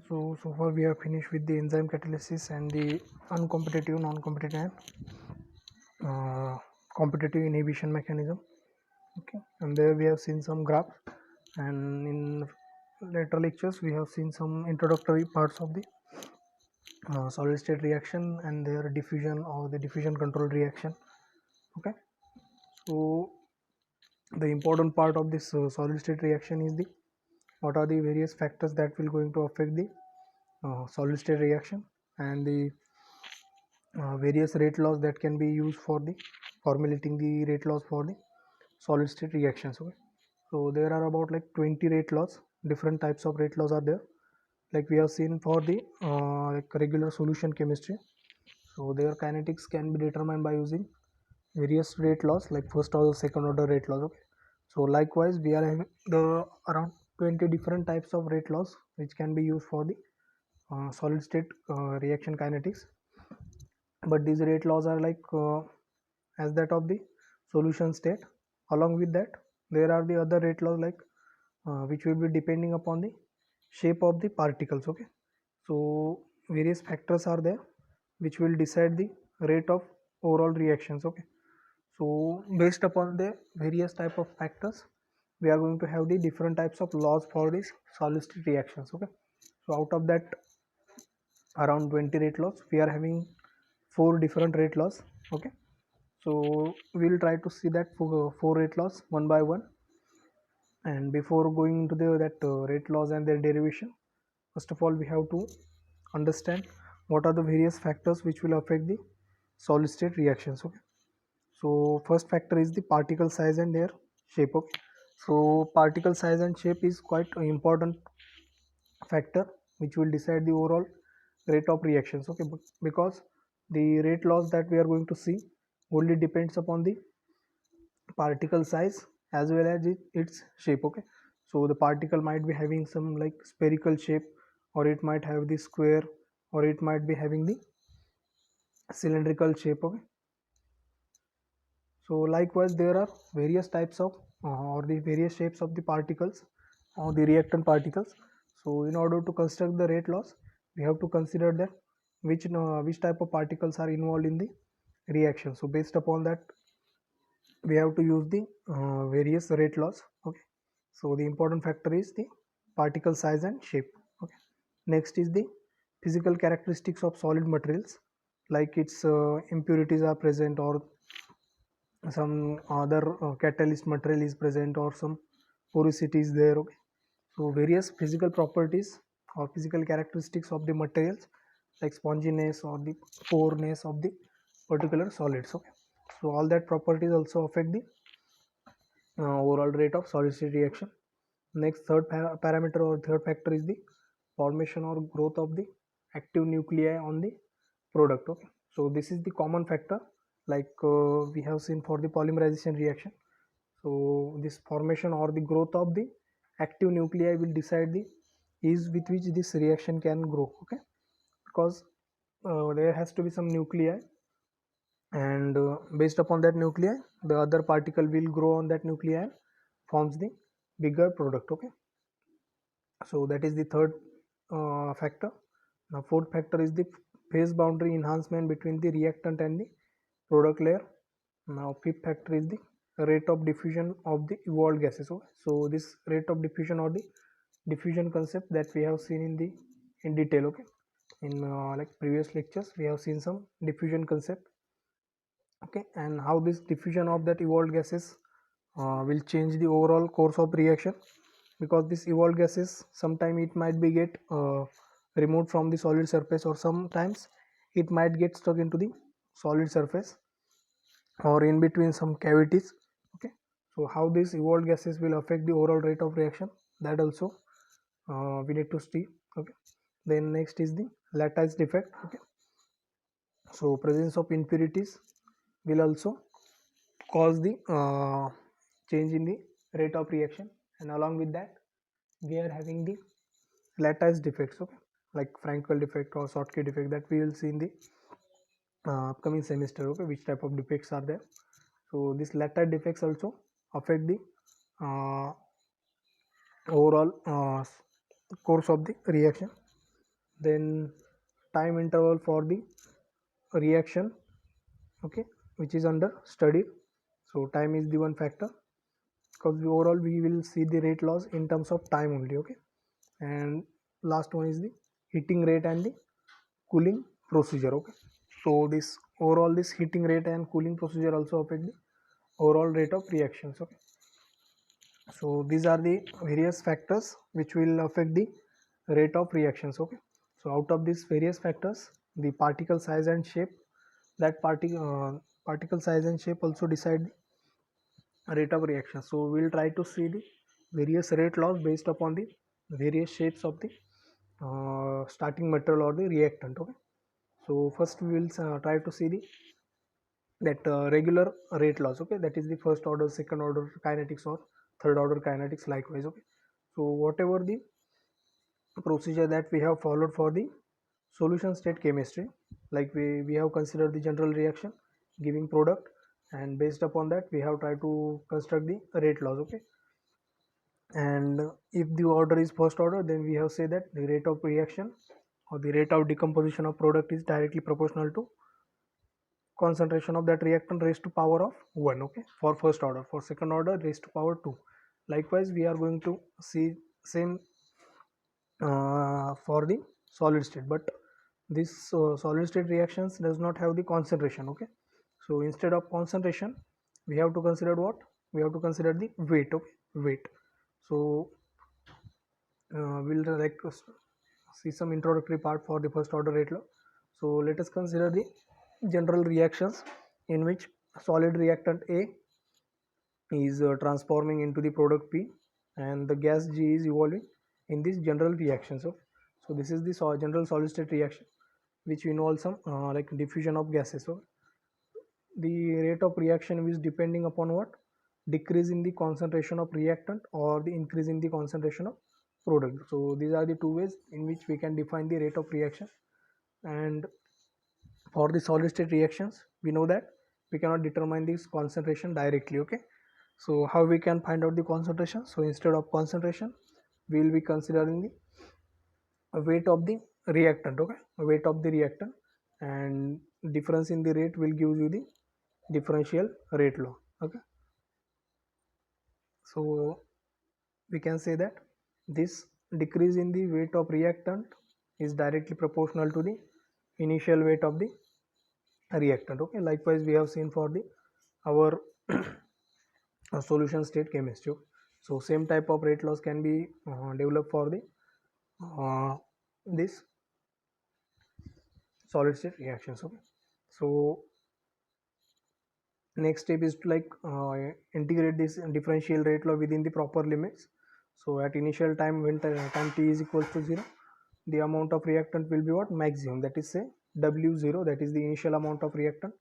So far we have finished with the enzyme catalysis and the uncompetitive, non-competitive, and competitive inhibition mechanism. Okay, and there we have seen some graphs, and in later lectures we have seen some introductory parts of the solid state reaction and their diffusion or the diffusion control reaction. Okay, so the important part of this solid state reaction is the what are the various factors that will going to affect the solid state reaction, and the various rate laws that can be used for the formulating the rate laws for the solid state reactions. Okay, so there are about like 20 rate laws. Different types of rate laws are there, like we have seen for the like regular solution chemistry. So their kinetics can be determined by using various rate laws like first order, second order rate laws. Okay, so likewise we are having the around 20 different types of rate laws which can be used for the solid state reaction kinetics. But these rate laws are like as that of the solution state. Along with that, there are the other rate laws like which will be depending upon the shape of the particles. Okay, so various factors are there which will decide the rate of overall reactions. Okay, so based upon the various type of factors, we are going to have the different types of laws for these solid state reactions. Okay, so out of that around 20 rate laws, we are having 4 different rate laws. Okay, so we'll try to see that four rate laws one by one. And before going into the that rate laws and their derivation, first of all we have to understand what are the various factors which will affect the solid state reactions. Okay, so first factor is the particle size and their shape. Okay, so particle size and shape is quite an important factor which will decide the overall rate of reactions. Okay, because the rate laws that we are going to see only depends upon the particle size as well as its shape. Okay, so the particle might be having some like spherical shape, or it might have the square, or it might be having the cylindrical shape. Okay, so likewise there are various types of or the various shapes of the particles or the reactant particles. So in order to construct the rate laws, we have to consider that which type of particles are involved in the reaction. So based upon that, we have to use the various rate laws. Okay, so the important factor is the particle size and shape. Okay, next is the physical characteristics of solid materials, like its impurities are present, or some other catalyst material is present, or some porosity is there. Okay, so various physical properties or physical characteristics of the materials like sponginess or the poreness of the particular solids. Okay, so all that properties also affect the overall rate of solid state reaction. Next, third parameter or third factor is the formation or growth of the active nuclei on the product. Okay, so this is the common factor like we have seen for the polymerization reaction. So this formation or the growth of the active nuclei will decide the ease with which this reaction can grow. Okay, because there has to be some nuclei, and based upon that nuclei the other particle will grow on that nuclei and forms the bigger product. Okay, so that is the third factor. Now fourth factor is the phase boundary enhancement between the reactant and the product layer. Now fifth factor is the rate of diffusion of the evolved gases. Okay, so this rate of diffusion or the diffusion concept that we have seen in detail. Okay, in like previous lectures we have seen some diffusion concept. Okay, and how this diffusion of that evolved gases will change the overall course of reaction, because this evolved gases sometime it might be get removed from the solid surface, or sometimes it might get stuck into the solid surface or in between some cavities. Okay, so how these evolved gases will affect the overall rate of reaction, that also we need to see. Okay, then next is the lattice defect. Okay, so presence of impurities will also cause the change in the rate of reaction, and along with that we are having the lattice defects. Okay, like Frankel defect or Schottky defect, that we will see in the upcoming semester. Okay, which type of defects are there. So these lattice defects also affect the uh, overall course of the reaction. then time interval for the reaction, okay, which is under study. So time is the one factor, because overall we will see the rate loss in terms of time only, okay. And last one is the heating rate and the cooling procedure, okay. So this overall, this heating rate and cooling procedure also affect the overall rate of reactions, okay. So these are the various factors which will affect the rate of reactions, okay. So out of these various factors, the particle size and shape, that particle size and shape also decide the rate of reaction. So we'll try to see the various rate laws based upon the various shapes of the starting material or the reactant, okay. So first we will try to see the that regular rate laws, okay, that is the first order, second order kinetics or third order kinetics likewise, okay. So whatever the procedure that we have followed for the solution state chemistry, like we have considered the general reaction giving product, and based upon that we have tried to construct the rate laws, okay. And if the order is first order, then we have said that the rate of reaction or the rate of decomposition of product is directly proportional to concentration of that reactant raised to power of 1, okay, for first order. For second order, raised to power 2. Likewise we are going to see same for the solid state, but this solid state reactions does not have the concentration, okay. So instead of concentration, we have to consider what, we have to consider the weight, okay, weight. So we'll see some introductory part for the first order rate law. So let us consider the general reactions in which solid reactant A is transforming into the product P, and the gas G is evolving in this general reaction. So this is the general solid state reaction which involves some like diffusion of gases. So the rate of reaction is depending upon what, decrease in the concentration of reactant or the increase in the concentration of product. So these are the two ways in which we can define the rate of reaction. And for the solid state reactions, we know that we cannot determine this concentration directly, okay. So how we can find out the concentration? So instead of concentration, we will be considering the weight of the reactant, okay, weight of the reactant, and difference in the rate will give you the differential rate law, okay. So we can say that this decrease in the weight of reactant is directly proportional to the initial weight of the reactant, okay. Likewise we have seen for the our solution state chemistry. So same type of rate laws can be developed for the this solid state reactions, okay. So next step is to like integrate this differential rate law within the proper limits. So at initial time, when time t is equals to 0, the amount of reactant will be what, maximum, that is say W0, that is the initial amount of reactant.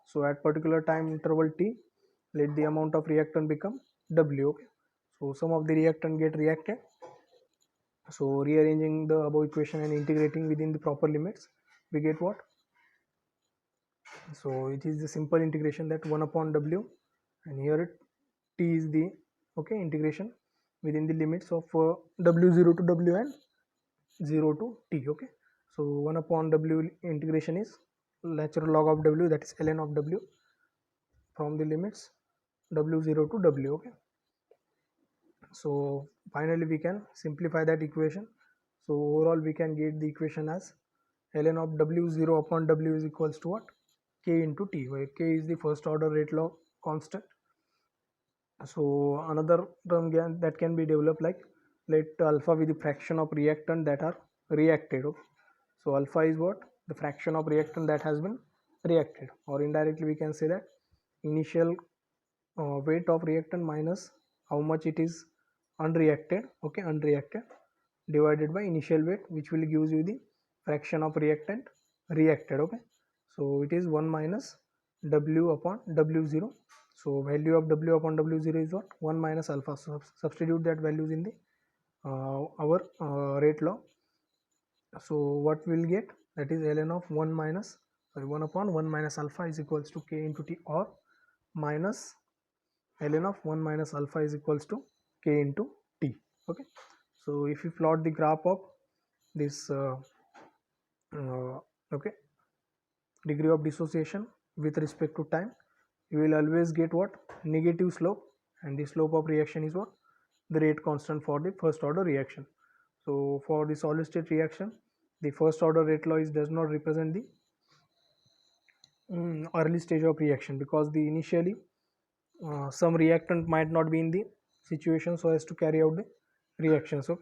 So at particular time interval t, let the amount of reactant become W, okay. So some of the reactant get reacted. So rearranging the above equation and integrating within the proper limits, we get what, so it is the simple integration that 1 upon W, and here t is the, okay, integration within the limits of W0 to W and 0 to t, okay. So 1 upon W integration is natural log of W, that is ln of W, from the limits W0 to W, okay. So finally we can simplify that equation. So overall we can get the equation as ln of W0 upon W is equals to what, k into t, where k is the first order rate law constant. So another term that can be developed like, let alpha be the fraction of reactant that are reacted, okay. So alpha is what, the fraction of reactant that has been reacted, or indirectly we can say that initial weight of reactant minus how much it is unreacted, okay, unreacted, divided by initial weight, which will gives you the fraction of reactant reacted, okay. So it is 1 minus W upon W0. So value of W upon W0 is what, 1 minus alpha. So substitute that values in the our rate law. So what we'll get, that is ln of 1 minus, sorry, 1 upon 1 minus alpha is equals to k into t, or minus ln of 1 minus alpha is equals to k into t, okay. So if you plot the graph of this uh, okay, degree of dissociation with respect to time, you will always get what? Negative slope, and the slope of reaction is what? The rate constant for the first order reaction. So for the solid state reaction, the first order rate law is does not represent the early stage of reaction, because the initially some reactant might not be in the situation so as to carry out the reaction. So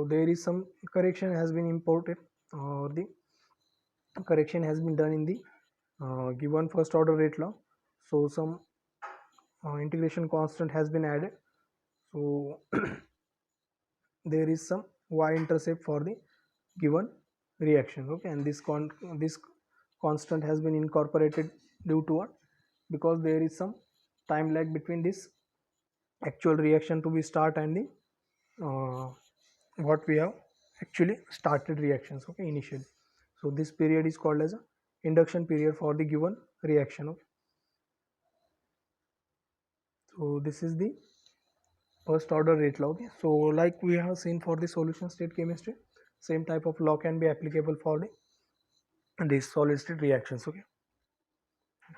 there is some correction has been imported, the correction has been done in the given first order rate law. So some integration constant has been added. So there is some y-intercept for the given reaction, okay, and this constant has been incorporated due to what? Because there is some time lag between this actual reaction to be start and the uh, what we have actually started reactions, okay, initially. So this period is called as a induction period for the given reaction, okay. So this is the first order rate law, okay. So like we have seen for the solution state chemistry, same type of law can be applicable for the these solid state reactions, okay.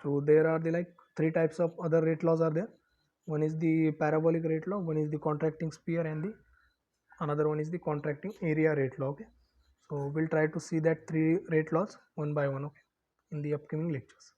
So there are the like three types of other rate laws are there. One is the parabolic rate law, one is the contracting sphere, and the another one is the contracting area rate law, okay. So we'll try to see that three rate laws one by one, okay, in the upcoming lectures.